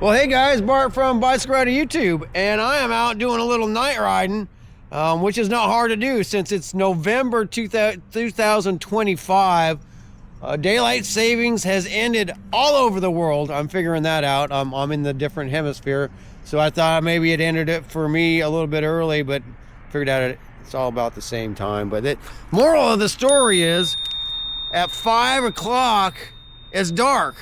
Well, hey guys, Bart from Bicycle Rider YouTube, and I am out doing a little night riding, which is not hard to do since it's November 2025. Daylight savings has ended all over the world. I'm figuring that out. I'm in the different hemisphere, so I thought maybe it ended it for me a little bit early, but figured out it's all about the same time. But the moral of the story is, at 5 o'clock, it's dark.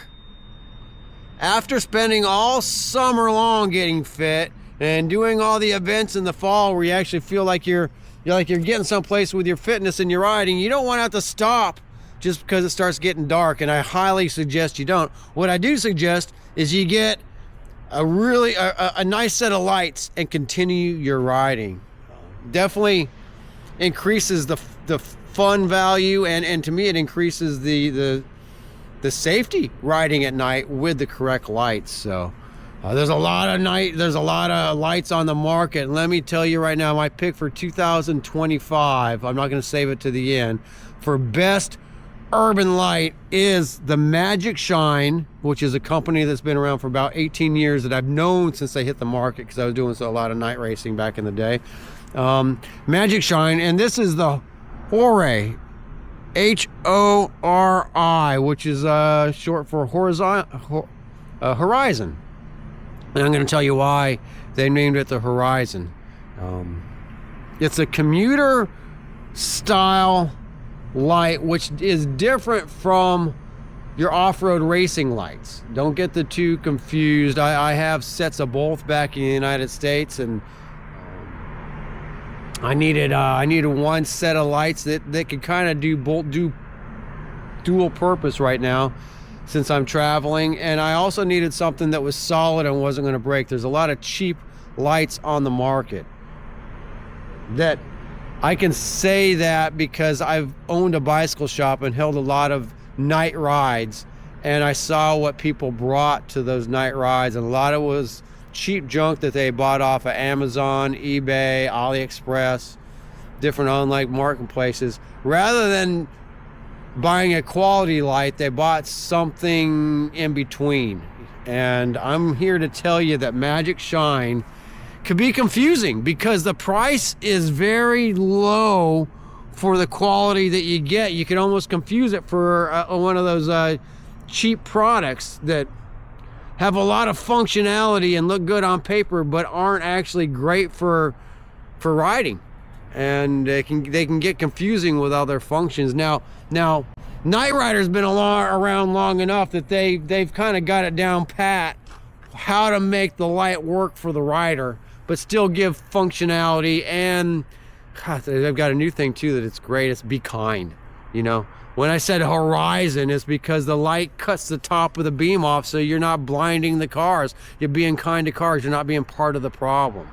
After spending all summer long getting fit and doing all the events in the fall where you actually feel like you're getting someplace with your fitness and your riding, you don't want to have to stop just because it starts getting dark, and I highly suggest you don't. What I do suggest is you get a really a nice set of lights and continue your riding. Definitely increases the fun value, and to me it increases the safety riding at night with the correct lights. So there's a lot of lights on the market. Let me tell you right now, my pick for 2025, I'm not going to save it to the end, for best urban light is the Magicshine, which is a company that's been around for about 18 years that I've known since they hit the market because I was doing a lot of night racing back in the day. Magicshine, and this is the HORI, H-O-R-I, which is short for horizon. And I'm going to tell you why they named it the Horizon. It's a commuter style light, which is different from your off-road racing lights. Don't get the two confused. I have sets of both back in the United States, and I needed one set of lights that could kind of do dual purpose right now since I'm traveling, and I also needed something that was solid and wasn't going to break. There's a lot of cheap lights on the market. That I can say that because I've owned a bicycle shop and held a lot of night rides, and I saw what people brought to those night rides, and a lot of it was cheap junk that they bought off of Amazon, eBay, AliExpress, different online marketplaces. Rather than buying a quality light, they bought something in between. And I'm here to tell you that Magicshine could be confusing because the price is very low for the quality that you get. You can almost confuse it for one of those cheap products that have a lot of functionality and look good on paper, but aren't actually great for riding. And they can get confusing with all their functions. Now, Night Rider's been around long enough that they've kind of got it down pat how to make the light work for the rider, but still give functionality. And God, they've got a new thing too that it's great. It's be kind. You know, when I said Horizon, it's because the light cuts the top of the beam off, so you're not blinding the cars. You're being kind to cars. You're not being part of the problem.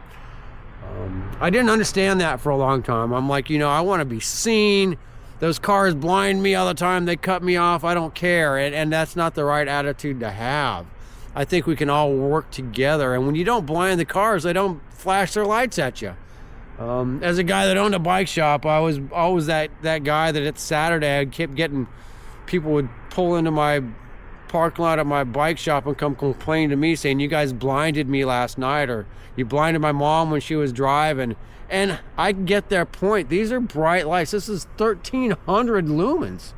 I didn't understand that for a long time. I'm like, I want to be seen. Those cars blind me all the time. They cut me off. I don't care. And that's not the right attitude to have. I think we can all work together. And when you don't blind the cars, they don't flash their lights at you. As a guy that owned a bike shop, I was always that guy that it's Saturday, I kept getting, people would pull into my parking lot at my bike shop and come complain to me saying, you guys blinded me last night, or you blinded my mom when she was driving. And I get their point. These are bright lights. This is 1300 lumens.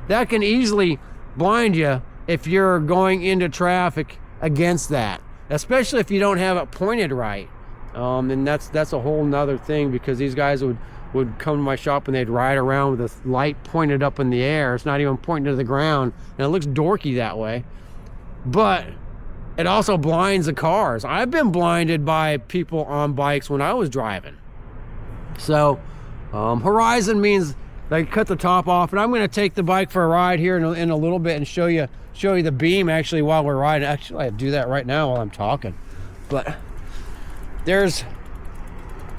That can easily blind you if you're going into traffic against that, especially if you don't have it pointed right. And that's a whole nother thing, because these guys would come to my shop and they'd ride around with this light pointed up in the air. It's not even pointing to the ground, and it looks dorky that way, but it also blinds the cars. I've been blinded by people on bikes when I was driving. So Horizon means they cut the top off, and I'm going to take the bike for a ride here in a little bit and show you the beam actually while we're riding. Actually, I do that right now while I'm talking, but there it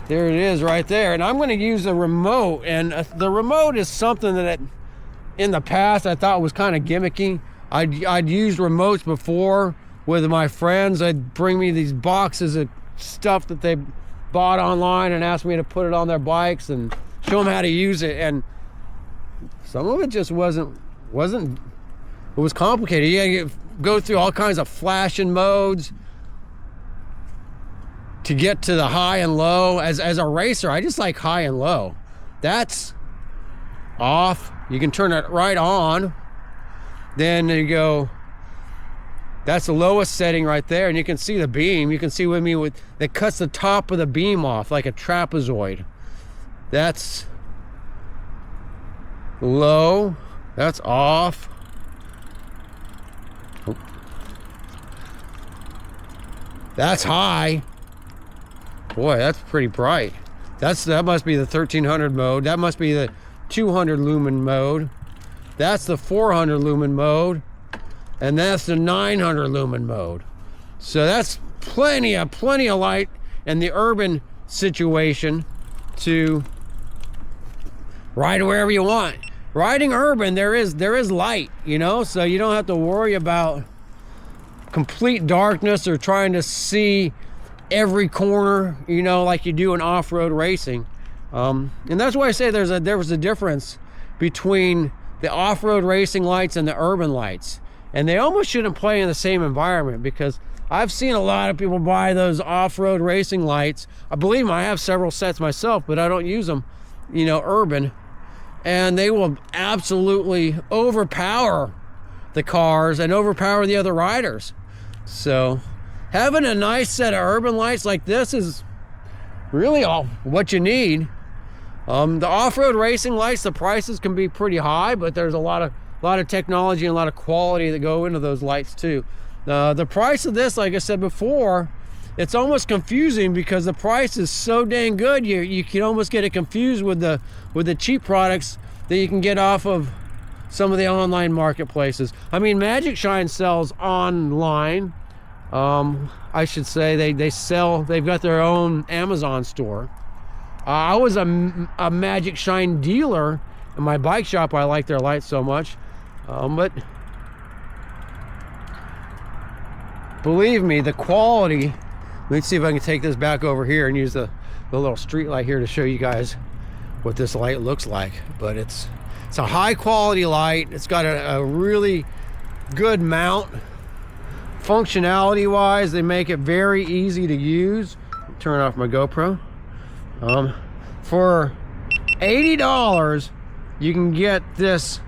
is right there. And I'm going to use a remote, and the remote is something that in the past I thought was kind of gimmicky. I'd used remotes before with my friends. They'd bring me these boxes of stuff that they bought online and asked me to put it on their bikes and show them how to use it. And some of it just wasn't, it was complicated. You gotta go through all kinds of flashing modes to get to the high and low. As a racer, I just like high and low. That's off. You can turn it right on. Then you go, that's the lowest setting right there, and you can see the beam. You can see with me that cuts the top of the beam off like a trapezoid. That's low. That's off. That's high. Boy, that's pretty bright. That must be the 1300 mode. That must be the 200 lumen mode. That's the 400 lumen mode. And that's the 900 lumen mode. So that's plenty of light in the urban situation to ride wherever you want. Riding urban, there is light, you know, so you don't have to worry about complete darkness or trying to see every corner, you know, like you do in off-road racing. And that's why I say there was a difference between the off-road racing lights and the urban lights. And they almost shouldn't play in the same environment, because I've seen a lot of people buy those off-road racing lights. I believe them, I have several sets myself, but I don't use them, you know, urban. And they will absolutely overpower the cars and overpower the other riders. So having a nice set of urban lights like this is really all what you need. The off-road racing lights, the prices can be pretty high, but there's a lot of technology and a lot of quality that go into those lights too. The price of this, like I said before, it's almost confusing because the price is so dang good. You can almost get it confused with the cheap products that you can get off of some of the online marketplaces. I mean, Magicshine sells online. I should say they've got their own Amazon store. I was a Magicshine dealer in my bike shop. I like their lights so much. But believe me, the quality, let's see if I can take this back over here and use the little street light here to show you guys what this light looks like. But it's a high quality light. It's got a really good mount. Functionality wise, they make it very easy to use. Turn off my GoPro. For $80, you can get this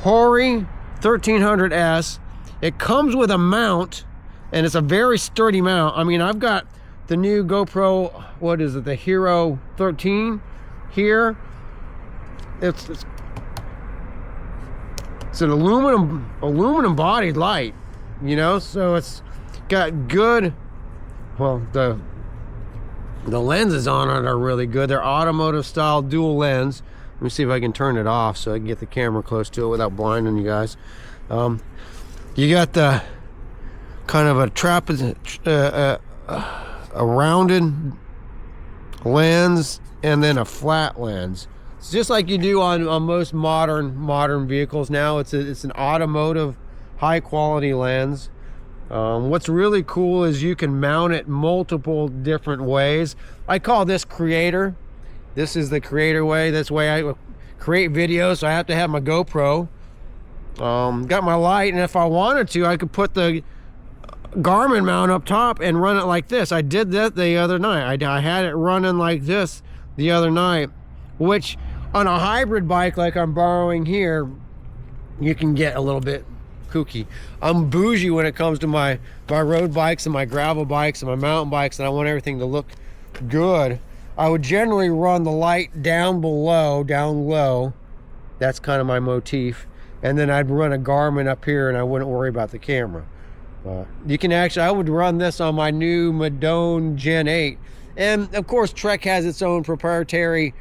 HORI 1300S. It comes with a mount, and it's a very sturdy mount. I mean, I've got the new GoPro, what is it, the Hero 13 here. It's an aluminum bodied light, you know, so it's got good, well, the lenses on it are really good. They're automotive style dual lens. Let me see if I can turn it off so I can get the camera close to it without blinding you guys. You got the kind of a rounded lens and then a flat lens. It's just like you do on most modern vehicles now. It's an automotive high quality lens. What's really cool is you can mount it multiple different ways. I call this creator. This is the creator way. This way I create videos, so I have to have my GoPro. Got my light, and if I wanted to, I could put the Garmin mount up top and run it like this. I did that the other night. I had it running like this the other night, which on a hybrid bike like I'm borrowing here, you can get a little bit kooky. I'm bougie when it comes to my road bikes and my gravel bikes and my mountain bikes, and I want everything to look good. I would generally run the light down low. That's kind of my motif. And then I'd run a Garmin up here, and I wouldn't worry about the camera. You can actually, I would run this on my new Madone Gen 8. And of course, Trek has its own proprietary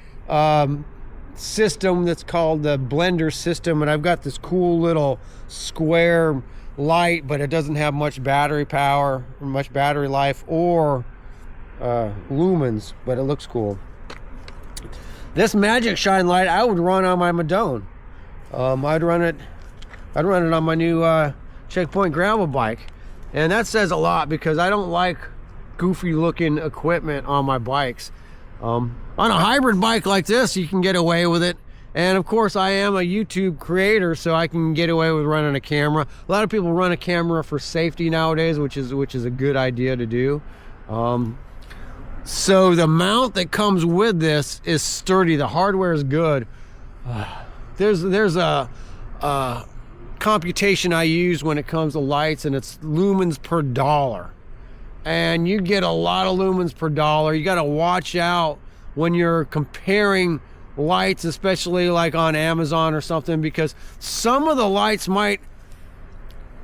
system that's called the blender system, and I've got this cool little square light, but it doesn't have much battery power, much battery life, or lumens, but it looks cool. This Magicshine light I would run on my Madone. I'd run it on my new Checkpoint gravel bike, and that says a lot because I don't like goofy looking equipment on my bikes. On a hybrid bike like this, you can get away with it, And of course, I am a YouTube creator, so I can get away with running a camera. A lot of people run a camera for safety nowadays, which is a good idea to do. So the mount that comes with this is sturdy. The hardware is good. There's a computation I use when it comes to lights, and it's lumens per dollar. And you get a lot of lumens per dollar. You got to watch out when you're comparing lights, especially like on Amazon or something, because some of the lights might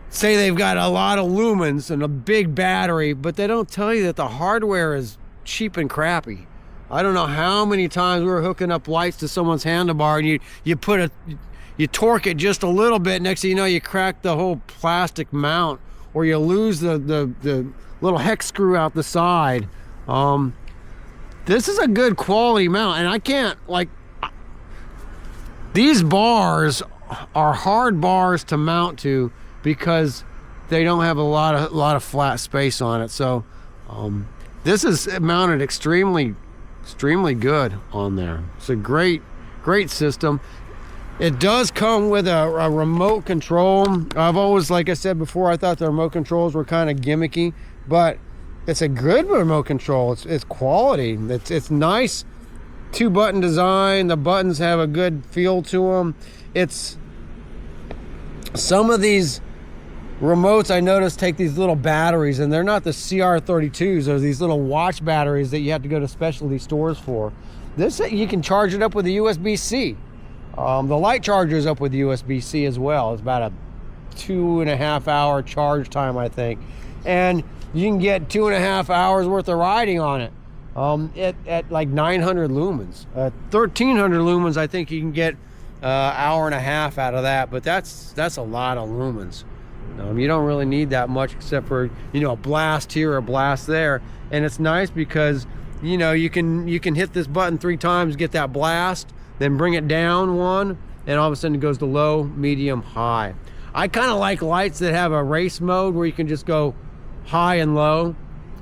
say they've got a lot of lumens and a big battery, but they don't tell you that the hardware is cheap and crappy. I don't know how many times we were hooking up lights to someone's handlebar, and you torque it just a little bit, next thing you know, you crack the whole plastic mount, or you lose the little hex screw out the side. This is a good quality mount, and I can't, like, these bars are hard bars to mount to because they don't have a lot of flat space on it. So this is mounted extremely good on there. It's a great system. It does come with a remote control. I've always, like I said before, I thought the remote controls were kind of gimmicky, but it's a good remote control. It's quality. It's nice. 2-button design. The buttons have a good feel to them. It's some of these remotes I noticed take these little batteries, and they're not the CR32s. They're these little watch batteries that you have to go to specialty stores for. This, you can charge it up with a USB-C. The light charger is up with USB-C as well. It's about a 2.5 hour charge time, I think, and you can get 2.5 hours worth of riding on it. At like 900 lumens, 1300 lumens. I think you can get hour and a half out of that, but that's a lot of lumens. You don't really need that much, except for, you know, a blast here or a blast there. And it's nice because, you know, you can hit this button 3 times, get that blast, then bring it down 1, and all of a sudden it goes to low, medium, high. I kind of like lights that have a race mode where you can just go high and low.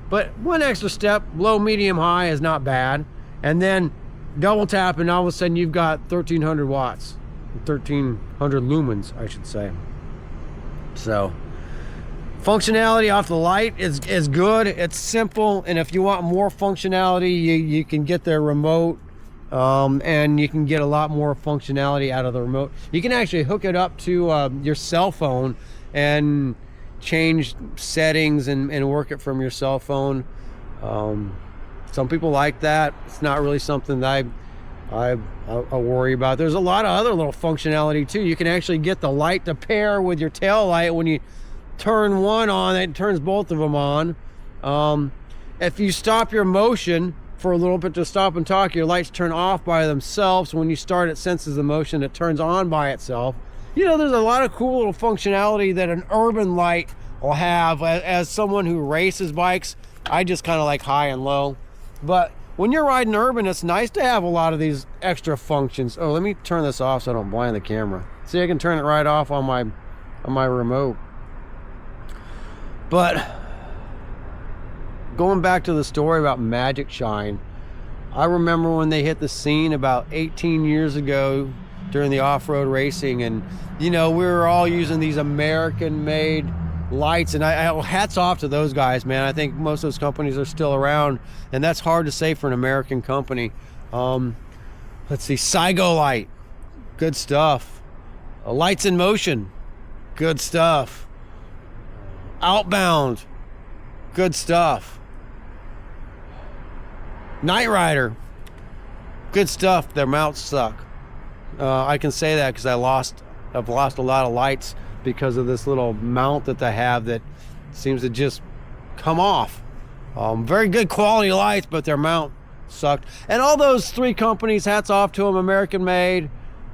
But one extra step, low, medium, high is not bad. And then double tap, and all of a sudden you've got 1300 watts, 1300 lumens, I should say. So functionality off the light is good. It's simple, and if you want more functionality, you can get their remote, and you can get a lot more functionality out of the remote. You can actually hook it up to your cell phone and change settings and work it from your cell phone. Some people like that. It's not really something that I worry about. There's a lot of other little functionality too. You can actually get the light to pair with your tail light. When you turn one on, it turns both of them on. If you stop your motion for a little bit to stop and talk, your lights turn off by themselves. When you start, it senses the motion, it turns on by itself. You know, there's a lot of cool little functionality that an urban light will have. As someone who races bikes, I just kind of like high and low. But when you're riding urban, it's nice to have a lot of these extra functions. Oh, let me turn this off so I don't blind the camera. See, I can turn it right off on my remote. But going back to the story about Magicshine, I remember when they hit the scene about 18 years ago during the off-road racing, and you know, we were all using these American-made lights, and I hats off to those guys, man. I think most of those companies are still around, and that's hard to say for an American company. Let's see, Saigo Light, good stuff. Lights in Motion, good stuff. Outbound, good stuff. Night Rider, good stuff. Their mounts suck. I can say that because I've lost a lot of lights because of this little mount that they have that seems to just come off. Very good quality lights, but their mount sucked. And all those 3 companies, hats off to them, American made,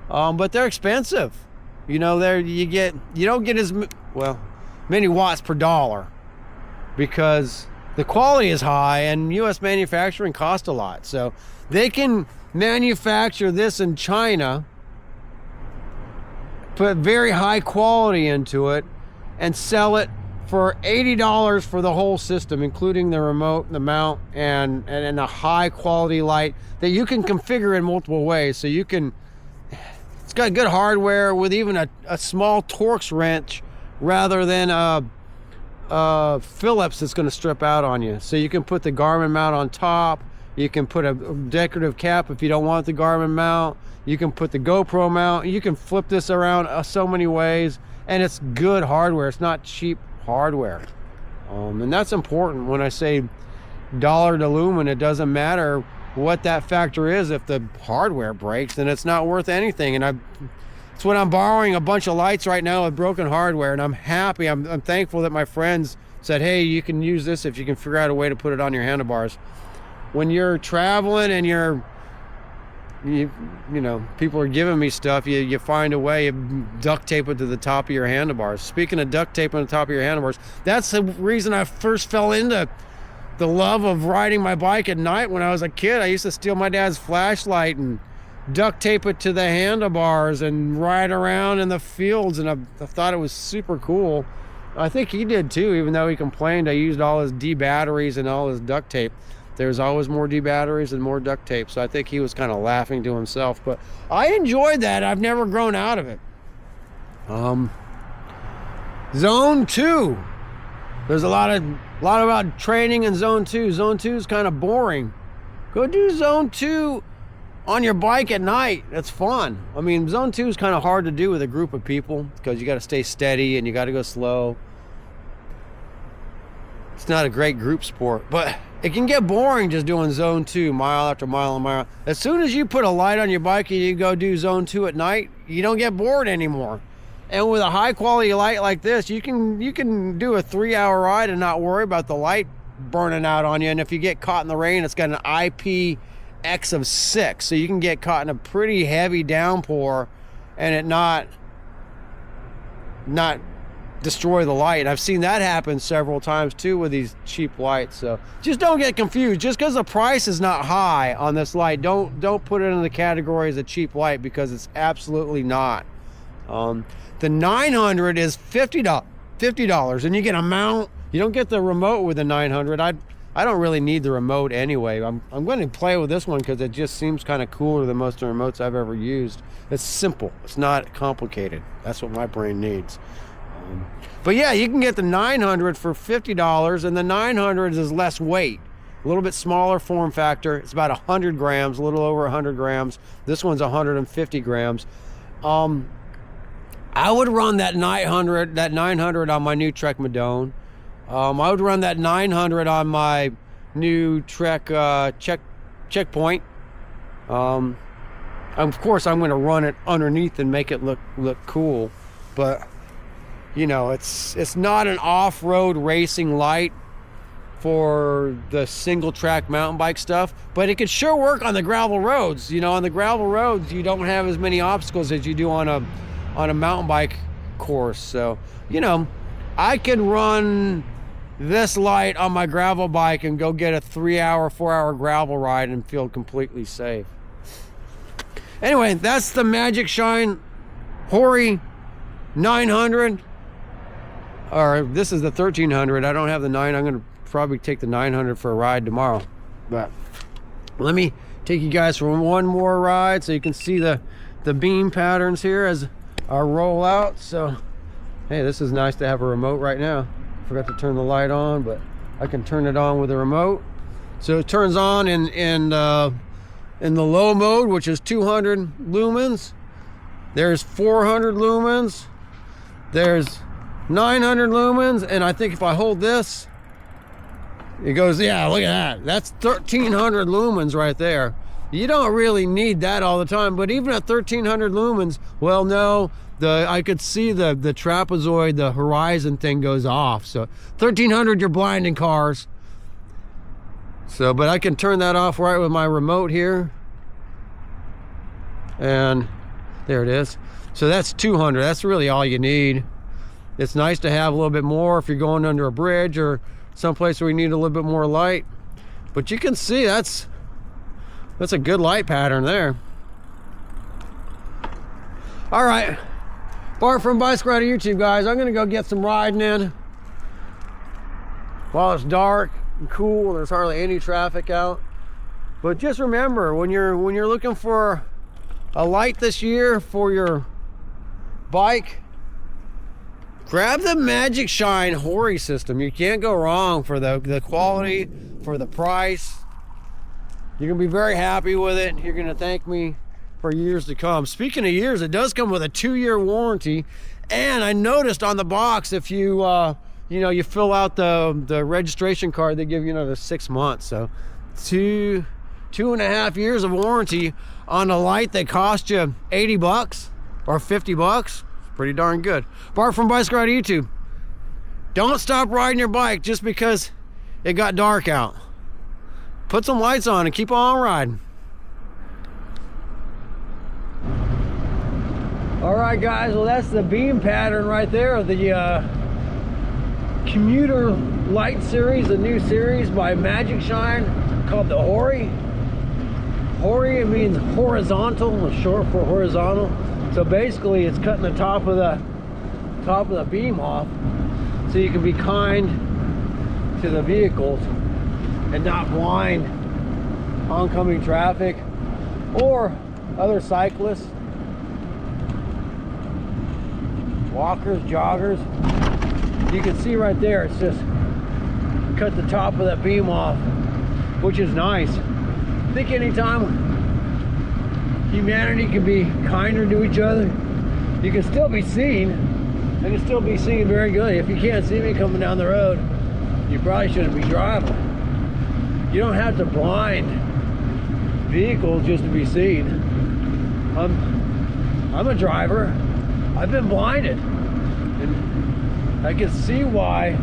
but they're expensive. You know, you don't get as many watts per dollar because the quality is high, and US manufacturing costs a lot. So they can manufacture this in China, put very high quality into it, and sell it for $80 for the whole system, including the remote, the mount, and a high quality light that you can configure in multiple ways. So you can It's got good hardware with even a small Torx wrench rather than Phillips that's going to strip out on you. So you can put the Garmin mount on top. You can put a decorative cap if you don't want the Garmin mount. You can put the GoPro mount. You can flip this around so many ways, and it's good hardware. It's not cheap hardware. And that's important when I say dollar to lumen. It doesn't matter what that factor is. If the hardware breaks, then it's not worth anything. And that's what I'm borrowing a bunch of lights right now with broken hardware, and I'm happy. I'm thankful that my friends said, hey, you can use this if you can figure out a way to put it on your handlebars. When you're traveling and you know, people are giving me stuff, you find a way, you duct tape it to the top of your handlebars. Speaking of duct tape on the top of your handlebars, that's the reason I first fell into the love of riding my bike at night. When I was a kid, I used to steal my dad's flashlight and duct tape it to the handlebars and ride around in the fields, and I thought it was super cool. I think he did too, even though he complained I used all his D batteries and all his duct tape. There's always more D batteries and more duct tape, so I think he was kind of laughing to himself, but I enjoyed that. I've never grown out of it. Zone 2. There's a lot about training in Zone 2. Zone 2 is kind of boring. Go do Zone 2 on your bike at night. That's fun. I mean, Zone 2 is kind of hard to do with a group of people because you got to stay steady and you got to go slow. It's not a great group sport, but it can get boring just doing Zone 2 mile after mile and mile. As soon as you put a light on your bike and you go do Zone 2 at night, you don't get bored anymore. And with a high quality light like this, you can do a 3-hour ride and not worry about the light burning out on you. And if you get caught in the rain, it's got an IPX of 6, so you can get caught in a pretty heavy downpour and it not destroy the light. I've seen that happen several times too with these cheap lights. So just don't get confused. Just because the price is not high on this light, don't put it in the category as a cheap light, because it's absolutely not. The 900 is $50, and you get a mount. You don't get the remote with the 900. I don't really need the remote anyway. I'm going to play with this one because it just seems kind of cooler than most of the remotes I've ever used. It's simple. It's not complicated. That's what my brain needs. But yeah, you can get the 900 for $50, and the 900 is less weight, a little bit smaller form factor. It's about 100 grams, a little over 100 grams. This one's 150 grams. I would run that 900 on my new Trek Madone. I would run that 900 on my new Trek Checkpoint. Of course, I'm going to run it underneath and make it look cool, but you know, it's not an off-road racing light for the single track mountain bike stuff, but it could sure work on the gravel roads. You know, on the gravel roads, you don't have as many obstacles as you do on a mountain bike course. So, you know, I could run this light on my gravel bike and go get a 3-hour, 4-hour gravel ride and feel completely safe. Anyway, that's the Magicshine HORI 900. Or this is the 1300. I don't have the 9. I'm going to probably take the 900 for a ride tomorrow. But let me take you guys for one more ride so you can see the beam patterns here as I roll out. So, hey, this is nice to have a remote right now. Forgot to turn the light on, but I can turn it on with a remote. So it turns on in the low mode, which is 200 lumens. There's 400 lumens. There's 900 lumens, and I think if I hold this, it goes, yeah, look at that. That's 1300 lumens right there. You don't really need that all the time, but even at 1300 lumens, well, no, I could see the trapezoid, the horizon thing goes off. So 1300, you're blinding cars. So, but I can turn that off right with my remote here. And there it is. So that's 200. That's really all you need. It's nice to have a little bit more if you're going under a bridge or someplace where you need a little bit more light. But you can see that's a good light pattern there. All right, Bart from Bicycle Rider YouTube, guys. I'm gonna go get some riding in while it's dark and cool. There's hardly any traffic out. But just remember, when you're looking for a light this year for your bike, grab the Magicshine HORI system. You can't go wrong for the quality, for the price. You're gonna be very happy with it. You're gonna thank me for years to come. Speaking of years, it does come with a 2-year warranty. And I noticed on the box, if you you fill out the registration card, they give you another 6 months. So 2.5 years of warranty on a light that cost you 80 bucks or 50 bucks. It's pretty darn good. Bart from Bicycle Ride YouTube. Don't stop riding your bike just because it got dark out. Put some lights on and keep on riding. All right, guys, well, that's the beam pattern right there of the Commuter light series, a new series by Magicshine called the HORI. HORI, it means horizontal, short for horizontal. So basically it's cutting the top of the beam off so you can be kind to the vehicles and not blind oncoming traffic or other cyclists, walkers, joggers. You can see right there, it's just cut the top of that beam off, which is nice. I think anytime humanity can be kinder to each other, you can still be seen. I can still be seen very good. If you can't see me coming down the road, you probably shouldn't be driving. You don't have to blind vehicles just to be seen. I'm a driver. I've been blinded, and I can see why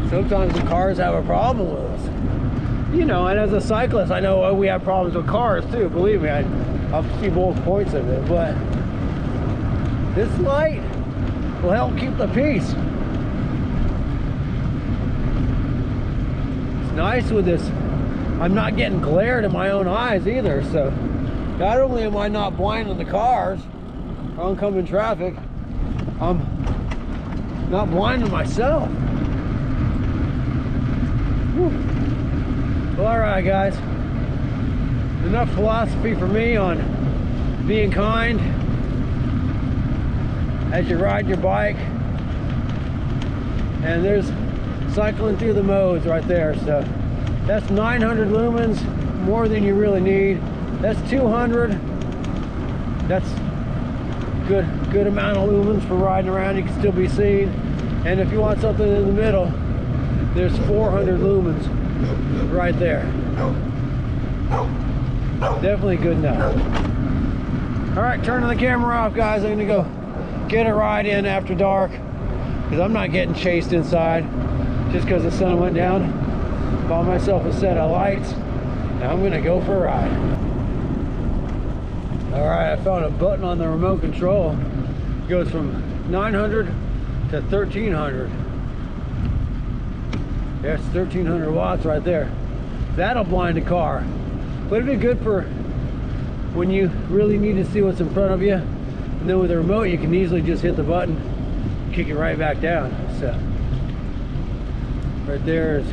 sometimes the cars have a problem with us. You know, and as a cyclist, I know we have problems with cars too. Believe me, I'll see both points of it. But this light will help keep the peace. It's nice with this. I'm not getting glared in my own eyes either. So not only am I not blinding the cars, oncoming traffic, I'm not blinding myself. Whew. Well, all right, guys, enough philosophy for me on being kind as you ride your bike. And there's cycling through the modes right there. So that's 900 lumens, more than you really need. That's 200. That's good amount of lumens for riding around. You can still be seen. And if you want something in the middle, there's 400 lumens right there. Definitely good enough. All right, turning the camera off, guys. I'm gonna go get a ride in after dark because I'm not getting chased inside just because the sun went down. Bought myself a set of lights. Now I'm gonna go for a ride. All right, I found a button on the remote control. It goes from 900 to 1300. There's 1300 watts right there. That'll blind a car. But it'd be good for when you really need to see what's in front of you. And then with the remote, you can easily just hit the button, kick it right back down. So right there is